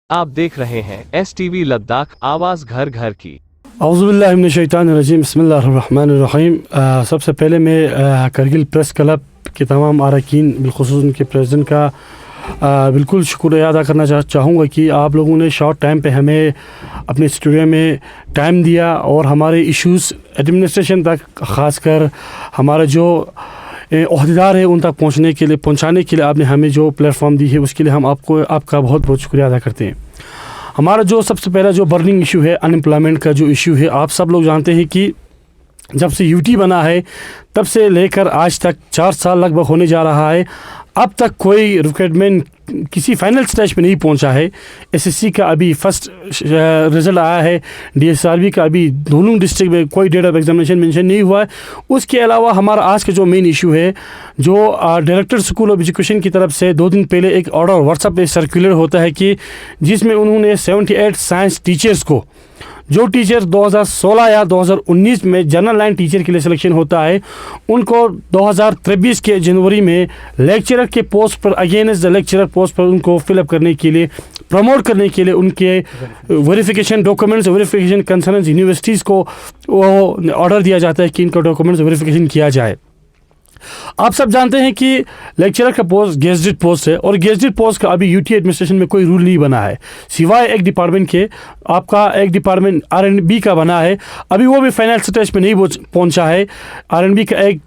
आप देख रहे हैं STV लद्दाख, आवाज़ घर घर की। औज़ुबिल्लाहि मिनश्शैतानिर्रजीम, बिस्मिल्लाहिर्रहमानिर्रहीम। सबसे पहले मैं करगिल प्रेस क्लब के तमाम अरकान बिलखुसूस उनके प्रेसिडेंट का बिल्कुल शुक्रिया अदा करना चाहूँगा कि आप लोगों ने शॉर्ट टाइम पे हमें अपने स्टूडियो में टाइम दिया और हमारे इश्यूज़ एडमिनिस्ट्रेशन तक, ख़ासकर हमारे जो ओहदेदार है उन तक पहुँचाने के लिए आपने हमें जो प्लेटफॉर्म दी है उसके लिए हम आपका बहुत बहुत शुक्रिया अदा करते हैं। हमारा जो सबसे पहला जो बर्निंग इशू है, अनएम्प्लॉयमेंट का जो इशू है, आप सब लोग जानते हैं कि जब से यूटी बना है तब से लेकर आज तक 4 साल लगभग होने जा रहा है, अब तक कोई रिक्रूटमेंट किसी फाइनल स्टेज पे नहीं पहुंचा है। एसएससी का अभी फर्स्ट रिज़ल्ट आया है, डीएसआरबी का अभी दोनों डिस्ट्रिक्ट में कोई डेट ऑफ एग्जामिनेशन मेंशन नहीं हुआ है। उसके अलावा हमारा आज का जो मेन इशू है, जो डायरेक्टर स्कूल ऑफ एजुकेशन की तरफ से 2 दिन पहले एक ऑर्डर व्हाट्सएप पे सर्कुलर होता है कि जिसमें उन्होंने 78 साइंस टीचर्स को, जो टीचर 2016 या 2019 में जनरल लाइन टीचर के लिए सिलेक्शन होता है, उनको 2023 के जनवरी में लेक्चरर के पोस्ट पर, अगेंस्ट द लेक्चरर पोस्ट पर उनको फिलअप करने के लिए, प्रमोट करने के लिए उनके verification documents, verification concern universities को वो ऑर्डर दिया जाता है कि इनका डॉक्यूमेंट्स वेरिफिकेशन किया जाए। आप सब जानते हैं कि लेक्चरर का पोस्ट गेजेटेड पोस्ट है और गेजेटेड पोस्ट का अभी यूटी एडमिनिस्ट्रेशन में कोई रूल नहीं बना है, सिवाय एक डिपार्टमेंट के। आपका एक डिपार्टमेंट R&B का बना है, अभी वो भी फाइनल स्टेज पे नहीं पहुंचा है। R&B का एक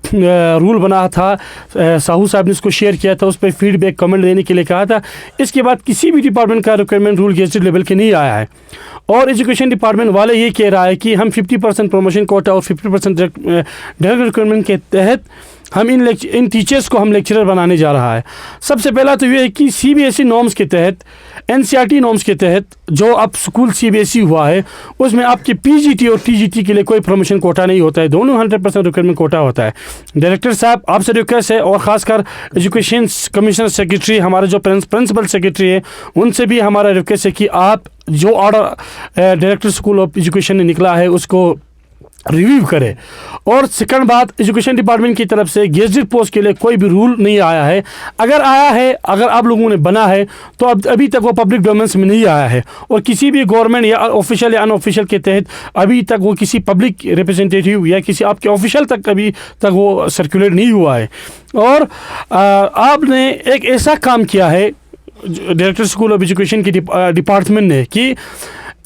रूल बना था, साहू साहब ने उसको शेयर किया था, उस पर फीडबैक कमेंट देने के लिए कहा था। इसके बाद किसी भी डिपार्टमेंट का रिक्वायरमेंट रूल गेजेटेड लेवल के नहीं आया है और एजुकेशन डिपार्टमेंट वाले ये कह रहा है कि हम 50% प्रमोशन कोटा और 50% डायरेक्ट रिक्वायरमेंट के तहत हम इन टीचर्स को हम लेक्चरर बनाने जा रहा है। सबसे पहला तो ये है कि CBSE नॉर्म्स के तहत, NCERT नॉर्म्स के तहत जो अब स्कूल CBSE हुआ है, उसमें आपके PGT और TGT के लिए कोई प्रमोशन कोटा नहीं होता है, दोनों 100% रिक्वायरमेंट कोटा होता है। डायरेक्टर साहब, आपसे रिक्वेस्ट है और ख़ासकर एजुकेशन कमिश्नर सेक्रेटरी, हमारे जो प्रिंसिपल सेक्रेटरी है, उनसे भी हमारा रिक्वेस्ट है कि आप जो order director school of education ने निकला है उसको रिव्यू करे। और सेकंड बात, एजुकेशन डिपार्टमेंट की तरफ से गेजेटेड पोस्ट के लिए कोई भी रूल नहीं आया है। अगर आया है, अगर आप लोगों ने बना है, तो अभी तक वो पब्लिक डोमेन्स में नहीं आया है और किसी भी गवर्नमेंट या ऑफिशियल या अनऑफिशियल के तहत अभी तक वो किसी पब्लिक रिप्रेजेंटेटिव या किसी आपके ऑफिशियल तक अभी तक वो सर्कुलेट नहीं हुआ है। और आपने एक ऐसा काम किया है डायरेक्टर स्कूल ऑफ एजुकेशन के डिपार्टमेंट ने कि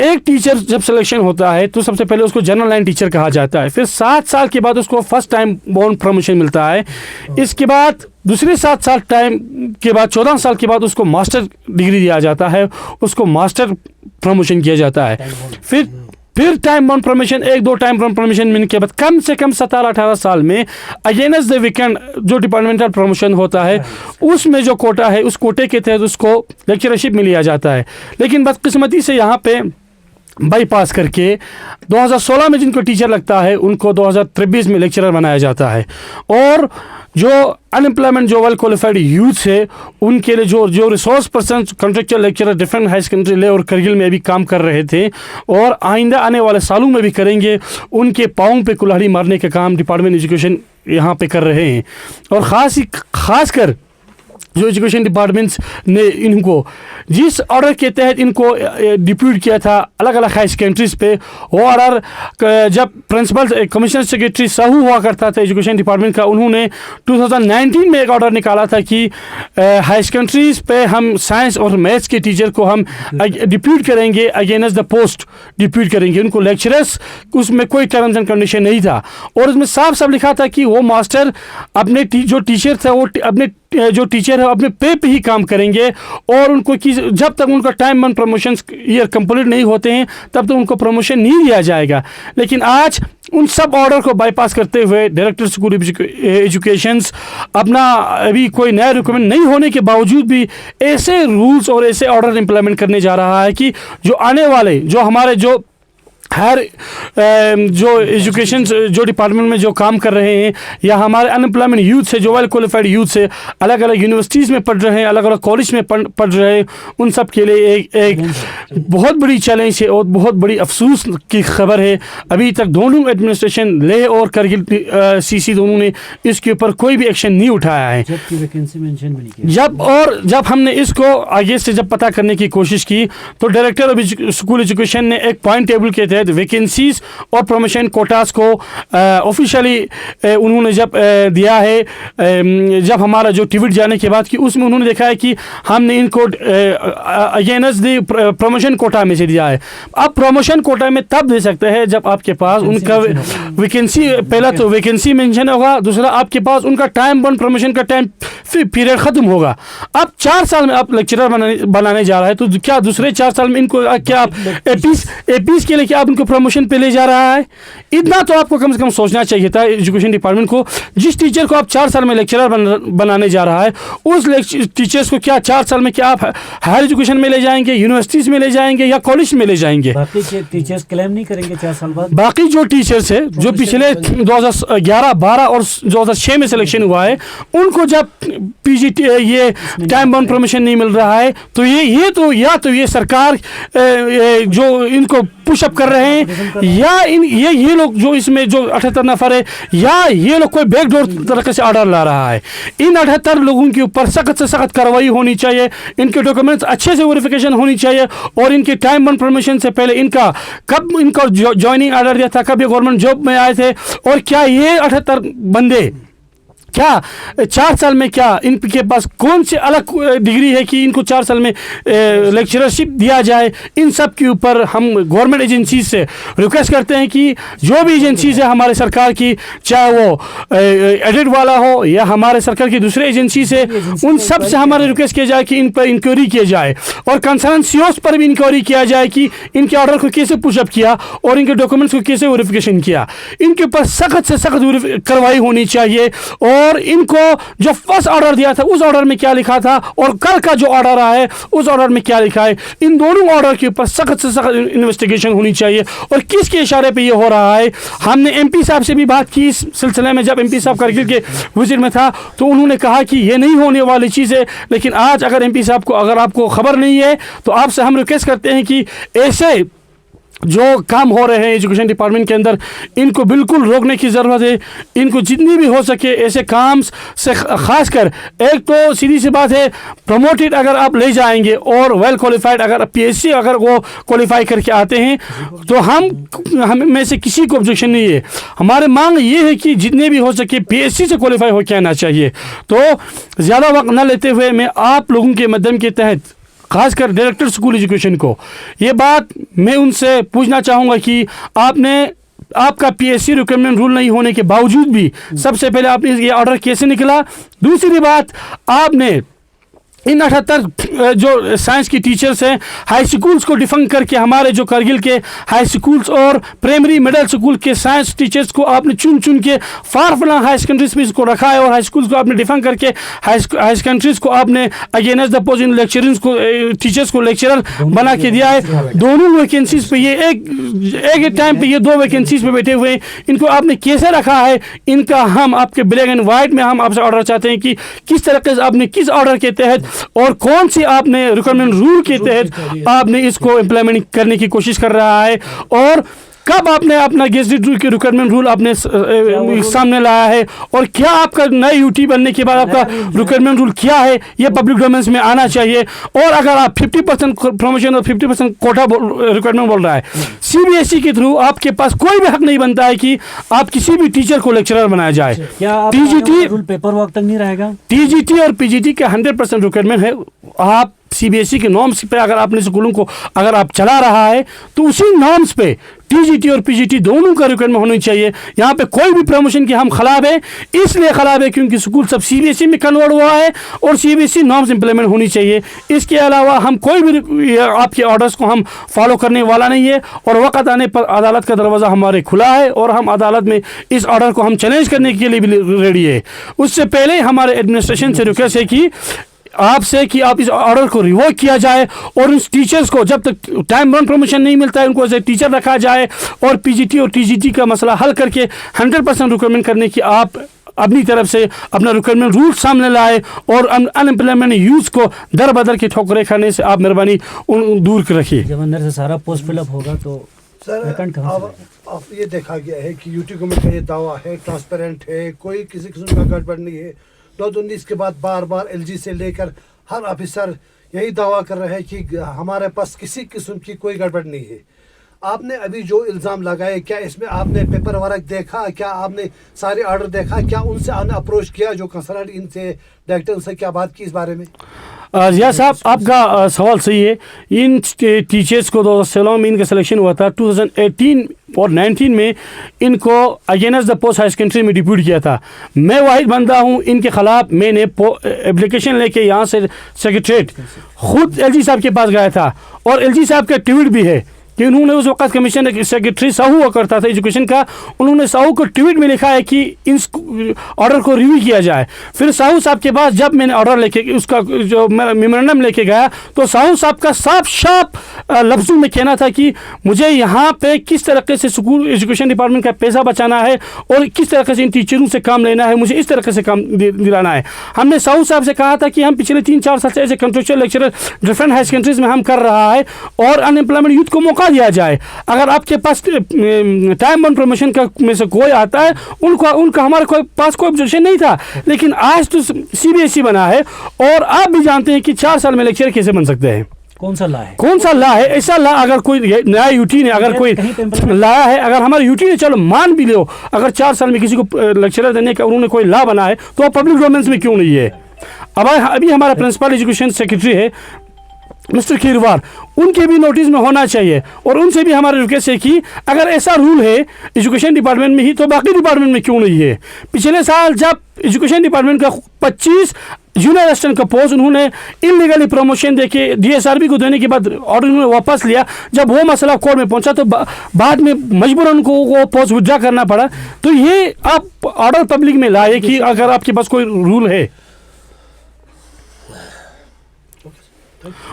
एक टीचर जब सिलेक्शन होता है तो सबसे पहले उसको जनरल लाइन टीचर कहा जाता है, फिर 7 साल के बाद उसको फर्स्ट टाइम बोर्न प्रमोशन मिलता है। इसके बाद दूसरे 7 साल टाइम के बाद 14 साल के बाद उसको मास्टर डिग्री दिया जाता है, उसको मास्टर प्रमोशन किया जाता है। फिर टाइम बोर्न प्रमोशन, 1-2 टाइम बोर्न प्रमोशन मिलने के बाद कम से कम 17-18 साल में अगेंस्ट द वीकेंड जो डिपार्टमेंटल प्रमोशन होता है, उसमें जो कोटा है, उस कोटे के तहत उसको लेक्चरशिप में लिया जाता है। लेकिन बदकिस्मती से यहाँ पे बाईपास करके 2016 में जिनको टीचर लगता है उनको 2023 में लेक्चरर बनाया जाता है। और जो अनएम्प्लॉयमेंट, जो वेल क्वालिफाइड यूथ है, उनके लिए जो resource person contractual lecturer different high secondary ले और करगिल में भी काम कर रहे थे और आइंदा आने वाले सालों में भी करेंगे, उनके पाँव पे कुल्हाड़ी मारने का काम डिपार्टमेंट एजुकेशन यहाँ पे कर रहे हैं। और खासकर जो एजुकेशन डिपार्टमेंट्स ने इनको जिस ऑर्डर के तहत इनको डिप्यूट किया था अलग अलग हाई सेकेंडरीज पे, वो ऑर्डर जब प्रिंसिपल कमिश्नर सेक्रेटरी साहू हुआ करता था एजुकेशन डिपार्टमेंट का, उन्होंने 2019 में एक ऑर्डर निकाला था कि हाई सेकेंडरीज पे हम साइंस और मैथ्स के टीचर को हम डिप्यूट करेंगे, अगेंस्ट द पोस्ट डिप्यूट करेंगे उनको लेक्चरर्स। उसमें कोई टर्म्स एंड कंडीशन नहीं था और उसमें साफ साफ लिखा था कि वो मास्टर अपने जो टीचर था वो अपने जो टीचर है अपने पे ही काम करेंगे और उनको जब तक उनका time one promotion year complete नहीं होते हैं तब तक उनको प्रमोशन नहीं दिया जाएगा। लेकिन आज उन सब ऑर्डर को बाईपास करते हुए डायरेक्टर स्कूल एजुकेशन अपना अभी कोई नया रिक्वायरमेंट नहीं होने के बावजूद भी ऐसे रूल्स और ऐसे ऑर्डर इम्प्लीमेंट करने जा रहा है कि जो आने वाले, जो हमारे जो हर जो एजुकेशन जो डिपार्टमेंट में जो काम कर रहे हैं या हमारे अनएम्प्लॉयमेंट यूथ से, जो वेल क्वालिफाइड यूथ से अलग अलग यूनिवर्सिटीज़ में पढ़ रहे हैं, अलग अलग कॉलेज में पढ़ रहे हैं, उन सब के लिए एक बहुत बड़ी चैलेंज है और बहुत बड़ी अफसोस की खबर है। अभी तक दोनों एडमिनिस्ट्रेशन लेह और करगिल सीसी दोनों ने इसके ऊपर कोई भी एक्शन नहीं उठाया है। जबकि वैकेंसी मेंशन भी नहीं किया। जब हमने इसको आगे से जब पता करने की कोशिश की तो डायरेक्टर ऑफ स्कूल एजुकेशन ने एक पॉइंट टेबल के तहत वैकेंसीज और प्रमोशन कोटास को ऑफिशियली उन्होंने जब दिया है, जब हमारा जो ट्वीट जाने के बाद कि उसमें उन्होंने देखा है कि हमने इनको अगेंस्ट द प्रमोशन कोटा में से दिया है। अब प्रमोशन कोटा में तब दे सकते हैं जब आपके पास उनका वैकेंसी, पहला तो वैकेंसी मेंशन होगा, दूसरा आपके पास उनका टाइम बॉन्ड प्रमोशन का टाइम पीरियड खत्म होगा। अब 4 साल में आप लेक्चरर बनाने जा रहा है तो क्या दूसरे 4 साल में इनको क्या आप एपीस के लिए क्या आप उनको प्रमोशन पे ले जा रहा है? इतना तो आपको कम से कम सोचना चाहिए था एजुकेशन डिपार्टमेंट को। जिस टीचर को आप 4 साल में लेक्चरर बनाने जा रहा है उस टीचर्स को क्या 4 साल में क्या आप हायर एजुकेशन में ले जाएंगे, यूनिवर्सिटीज में ले जाएंगे या कॉलेज में ले जाएंगे? बाकी टीचर्स क्लेम नहीं करेंगे 4 साल बाद? बाकी जो टीचर्स है जो पिछले 2011, 12 और 2006 में सिलेक्शन हुआ है उनको जब पीजीटी ये टाइम बाउंड प्रमोशन नहीं मिल रहा है तो ये सरकार जो इनको पुशअप कर रहे हैं या ये लोग जो इसमें जो 78 नफर है या ये लोग कोई बैकडोर तरीके से ऑर्डर ला रहा है। इन 78 लोगों के ऊपर सख्त से सख्त कार्रवाई होनी चाहिए, इनके डॉक्यूमेंट्स अच्छे से वेरिफिकेशन होनी चाहिए और इनके टाइम बाउंड प्रमोशन से पहले इनका कब इनको ज्वाइनिंग ऑर्डर दिया था, कब ये गवर्नमेंट जॉब में आए थे और क्या ये 78 बंदे क्या 4 साल में क्या इनके पास कौन सी अलग डिग्री है कि इनको 4 साल में लेक्चरशिप दिया जाए? इन सब के ऊपर हम गवर्नमेंट एजेंसीज से रिक्वेस्ट करते हैं कि जो भी एजेंसीज है हमारे सरकार की, चाहे वो एडिट वाला हो या हमारे सरकार की दूसरे एजेंसी से, उन सब से हमारे रिक्वेस्ट किया जाए कि इन पर इंक्वायरी किया जाए और कंसर्न सीओस पर भी इंक्वायरी किया जाए कि इनके ऑर्डर को कैसे पुशअप किया और इनके डॉक्यूमेंट्स को कैसे वेरिफिकेशन किया। इनके ऊपर सख्त से सख्त कार्रवाई होनी चाहिए और इनको जो फर्स्ट ऑर्डर दिया था उस ऑर्डर में क्या लिखा था और कल का जो ऑर्डर आया है उस ऑर्डर में क्या लिखा है, इन दोनों ऑर्डर के ऊपर सख्त से सख्त इन्वेस्टिगेशन होनी चाहिए और किसके इशारे पे ये हो रहा है। हमने एमपी साहब से भी बात की इस सिलसिले में, जब एमपी साहब करगिल के विजिट में था तो उन्होंने कहा कि ये नहीं होने वाली चीज़ है, लेकिन आज अगर एमपी साहब को अगर आपको खबर नहीं है तो आपसे हम रिक्वेस्ट करते हैं कि ऐसे जो काम हो रहे हैं एजुकेशन डिपार्टमेंट के अंदर इनको बिल्कुल रोकने की ज़रूरत है। इनको जितनी भी हो सके ऐसे काम से खासकर, एक तो सीधी सी बात है प्रमोटेड अगर आप ले जाएंगे और वेल क्वालिफाइड अगर पीएचसी अगर वो क्वालिफाई करके आते हैं तो हम में से किसी को ऑब्जेक्शन नहीं है। हमारी मांग ये है कि जितने भी हो सके पीएचसी से क्वालिफाई होकर आना चाहिए। तो ज़्यादा वक्त न लेते हुए मैं आप लोगों के माध्यम के तहत खासकर डायरेक्टर स्कूल एजुकेशन को ये बात मैं उनसे पूछना चाहूँगा कि आपका पीएससी रिक्वायरमेंट रूल नहीं होने के बावजूद भी सबसे पहले आपने ये ऑर्डर कैसे निकला? दूसरी बात, आपने इन 78 जो साइंस की टीचर्स हैं हाई स्कूल्स को डिफंक करके हमारे जो करगिल के हाई स्कूल्स और प्राइमरी मिडिल स्कूल के साइंस टीचर्स को आपने चुन के फार फ्लंग हाई सेकेंडरीज में इसको रखा है और हाई स्कूल्स को आपने डिफंक करके हाई सेकेंडरीज को आपने अगेंस्ट द पोजिंग लेक्चरर्स को टीचर्स को लेक्चरर बना के दिया है। दोनों वैकेंसीज पे ये एक टाइम पे ये 2 वैकेंसीज पे बैठे हुए हैं, इनको आपने कैसे रखा है? इनका हम आपके ब्लैक एंड वाइट में हम आपसे ऑर्डर चाहते हैं कि किस तरीके से आपने किस ऑर्डर के तहत और कौन सी आपने रिक्वायरमेंट रूल के तहत आपने इसको इम्प्लीमेंट करने की कोशिश कर रहा है और कब आपने अपना गेजेटेड रूल के रिक्वायरमेंट रूल आपने सामने लाया है और क्या आपका नए यूटी बनने के बाद आपका रिक्वायरमेंट रूल क्या है ये पब्लिक डोमेन्स में आना चाहिए। और अगर आप 50% प्रमोशन और 50% कोटा रिक्वायरमेंट बोल रहा है, सीबीएसई के थ्रू आपके पास कोई भी हक नहीं बनता है कि आप किसी भी टीचर को लेक्चरर बनाया जाए। टीजीटी रूल पेपर वर्क तक नहीं रहेगा? टीजीटी और पीजीटी का 100% रिक्वायरमेंट है। आप सीबीएसई के नॉर्म्स पे अगर आपने स्कूलों को अगर आप चला रहा है तो उसी नॉर्म्स पे टीजीटी और पीजीटी दोनों का रिक्वायरमेंट होनी चाहिए। यहाँ पे कोई भी प्रमोशन के हम खिलाफ है, इसलिए खिलाफ है क्योंकि स्कूल सब सीबीएसई में कन्वर्ट हुआ है और सीबीएसई नॉर्म्स इंप्लीमेंट होनी चाहिए। इसके अलावा हम कोई भी आपके ऑर्डर्स को हम फॉलो करने वाला नहीं है और वक्त आने पर अदालत का दरवाज़ा हमारे खुला है और हम अदालत में इस ऑर्डर को हम चैलेंज करने के लिए भी रेडी है। उससे पहले हमारे एडमिनिस्ट्रेशन से रिक्वेस्ट है कि आपसे कि आप इस ऑर्डर को रिवोक किया जाए और उन टीचर्स को जब तक टाइम बाउंड प्रमोशन नहीं मिलता है उनको एज ए टीचर रखा जाए और पीजीटी और टीजीटी का मसला हल करके 100% रिक्वायरमेंट करने की आप अपनी तरफ से अपना रिक्वायरमेंट रूल सामने लाए और अनएम्प्लॉयमेंट यूथ को दर बदर की ठोकरें खाने से आप मेहरबानी दूर रखिए। जब अंदर से सारा पोस्ट फिलअप होगा तो सर अब ये देखा गया है कि यूटी गवर्नमेंट का ये दावा है ट्रांसपेरेंट है, कोई किसी किस्म का गड़बड़ नहीं है। 2019 के बाद बार बार एलजी से लेकर हर ऑफिसर यही दावा कर रहे हैं कि हमारे पास किसी किस्म की कोई गड़बड़ नहीं है। आपने अभी जो इल्ज़ाम लगाए, क्या इसमें आपने पेपर वर्क देखा, क्या आपने सारे ऑर्डर देखा, क्या उनसे आपने अप्रोच किया जो कंसर्न इनसे डायरेक्टर उनसे क्या बात की इस बारे में? या साहब आपका सवाल सही है। इन टीचर्स को 2016 में इनका सिलेक्शन हुआ था। 2018 और 19 में इनको against the post high secondary में डिप्यूट किया था। मैं वाहिद बंदा हूँ इनके ख़िलाफ़। मैंने एप्लीकेशन लेके यहाँ से सेक्रेटरीट खुद एलजी साहब के पास गया था और एलजी साहब का ट्वीट भी है कि उन्होंने उस वक्त कमिश्नर सेक्रेटरी साहू हुआ करता था एजुकेशन का, उन्होंने साहू को ट्वीट में लिखा है कि इन ऑर्डर को रिव्यू किया जाए। फिर साहू साहब के पास जब मैंने ऑर्डर लेके उसका जो मेमोरेंडम लेके गया तो साहू साहब का साफ लफ्ज़ों में कहना था कि मुझे यहाँ पे किस तरीके से स्कूल एजुकेशन डिपार्टमेंट का पैसा बचाना है और किस तरीके से इन टीचरों से काम लेना है, मुझे इस तरीके से काम दिलाना है। हमने साहू साहब से कहा था कि हम पिछले 3-4 साल से ऐसे contractual lecturer different high secondaries में हम कर रहा है और अनएम्प्लॉयमेंट यूथ को मौका दिया जाए। अगर आपके पास टाइम ऑन प्रमोशन का में से कोई आता है उनका हमारे पास कोई ऑब्जेक्शन नहीं था, लेकिन आज तो सीबीएसई बना है और आप भी जानते हैं कि 4 साल में लेक्चर कैसे बन सकते हैं। कौन सा ला है? कौन सा ला है? ऐसा ला अगर कोई नया यूटी ने अगर कोई लाया है, अगर हमारे यूटी ने चलो मान भी लो, अगर 4 साल में किसी को लेक्चरर देने का उन्होंने कोई ला बना है तो पब्लिक डोमेन्स में क्यों नहीं है? अब अभी हमारा प्रिंसिपल एजुकेशन सेक्रेटरी है मिस्टर खीरवार, उनके भी नोटिस में होना चाहिए और उनसे भी हमारी रिक्वेस्ट है कि अगर ऐसा रूल है एजुकेशन डिपार्टमेंट में ही तो बाकी डिपार्टमेंट में क्यों नहीं है? पिछले साल जब एजुकेशन डिपार्टमेंट का 25 जूनियर असिस्टेंट का पोस्ट उन्होंने इलीगली प्रमोशन देके डीएसआरबी को देने के बाद ऑर्डर उन्होंने वापस लिया, जब वो मसला कोर्ट में पहुंचा तो बाद में मजबूरन उनको वो पोस्ट विड्रॉ करना पड़ा। तो ये आप ऑर्डर पब्लिक में लाए कि अगर आपके पास कोई रूल है।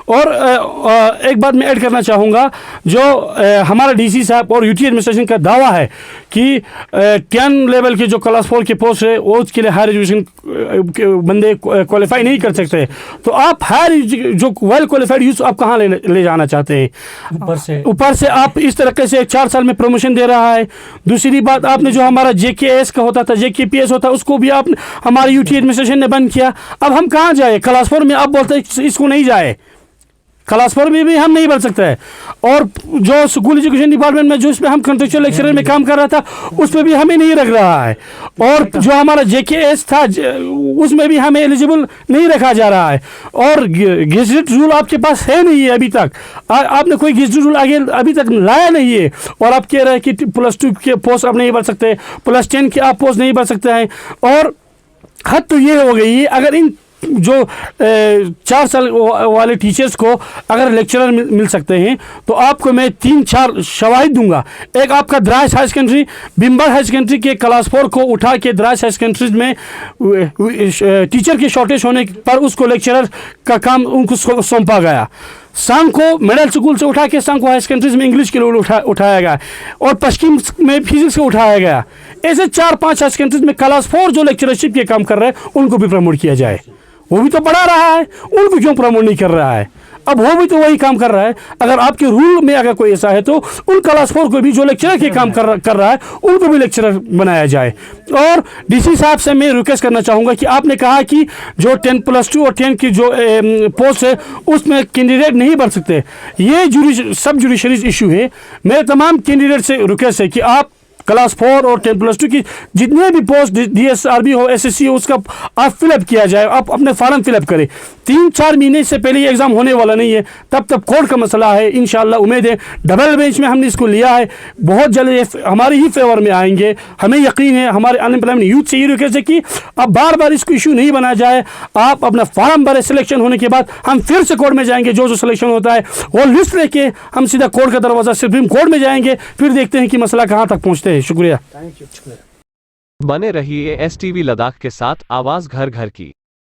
और एक बात मैं ऐड करना चाहूँगा, जो हमारा डीसी साहब और यूटी एडमिनिस्ट्रेशन का दावा है कि 10 लेवल के जो क्लास 4 के पोस्ट है वो उसके लिए हायर एजुकेशन बंदे क्वालिफाई नहीं कर सकते, तो आप हायर जो वेल क्वालिफाइड यूथ आप कहाँ ले जाना चाहते हैं? ऊपर से आप इस तरीके से 4 साल में प्रमोशन दे रहा है। दूसरी बात, आपने जो हमारा जेकेएस का होता था, जेकेपीएस होता, उसको भी आप हमारी यूटी एडमिनिस्ट्रेशन ने बंद किया। अब हम कहाँ जाए? क्लास 4 में आप बोलते हैं इसको नहीं जाए, क्लास 4 में भी हम नहीं बन सकते हैं। और जो स्कूल एजुकेशन डिपार्टमेंट में जो इसमें हम कंट्रेक्चुअल लेक्चरर में काम कर रहा था उसमें भी हमें नहीं रख रहा है, और जो हमारा जेकेएस था उसमें भी हमें एलिजिबल नहीं रखा जा रहा है। और गेजेट रूल आपके पास है नहीं है अभी तक, आपने कोई गेजेट रूल आगे अभी तक लाया नहीं है और आप कह रहे हैं कि +2 के पोस्ट आप नहीं भर सकते, +10 के आप पोस्ट नहीं भर सकते हैं। और हद तो ये हो गई है, अगर इन जो 4 साल वाले टीचर्स को अगर लेक्चरर मिल सकते हैं तो आपको मैं 3-4 शवाहिद दूंगा। एक आपका Dras high secondary, Bimbar high secondary के क्लास 4 को उठा के द्रास हाई सेकेंडरी में टीचर की शॉर्टेज होने पर उसको लेक्चरर का काम उनको सौंपा गया। सांग को मिडिल स्कूल से उठा के सांग को हाई सेकेंडरीज में इंग्लिश के लिए उठाया गया और पश्चिम में फिजिक्स को उठाया गया। ऐसे 4-5 हाई सेकेंडरीज में क्लास 4 जो लेक्चरशिप के काम कर रहे हैं उनको भी प्रमोट किया जाए। वो भी तो पढ़ा रहा है, उनको क्यों प्रमोट नहीं कर रहा है? अब वो भी तो वही काम कर रहा है। अगर आपके रूल में अगर कोई ऐसा है तो उन क्लास 4 को भी जो लेक्चरर के काम कर रहा है उनको भी लेक्चरर बनाया जाए। और डीसी साहब से मैं रिक्वेस्ट करना चाहूँगा कि आपने कहा कि जो 10+2 और 10 की जो पोस्ट है उसमें कैंडिडेट नहीं बन सकते, ये सब जुडिशरीज इशू है। मेरे तमाम कैंडिडेट से रिक्वेस्ट है कि आप क्लास 4 और 10+2 की जितने भी पोस्ट डीएसआरबी हो, एसएससी हो, उसका आप फिलअप किया जाए, आप अपने फॉर्म फिलअप करें। 3-4 महीने से पहले ये एग्ज़ाम होने वाला नहीं है, तब कोर्ट का मसला है। इंशाल्लाह उम्मीद है डबल बेंच में हमने इसको लिया है, बहुत जल्द हमारे ही फेवर में आएंगे। हमें यकीन है, हमारे अनएम्प्लॉयमेंट यूथ से ये रिक्वेस्ट है कि अब बार बार इसको इशू नहीं बना जाए। आप अपना फॉर्म भरे, सिलेक्शन होने के बाद हम फिर से कोर्ट में जाएंगे, जो सिलेक्शन होता है वो लिस्ट लेके हम सीधा कोर्ट का दरवाज़ा सुप्रीम कोर्ट में जाएंगे, फिर देखते हैं कि मसला कहाँ तक पहुँचते हैं। शुक्रिया। बने रहिए STV लद्दाख के साथ, आवाज़ घर घर की।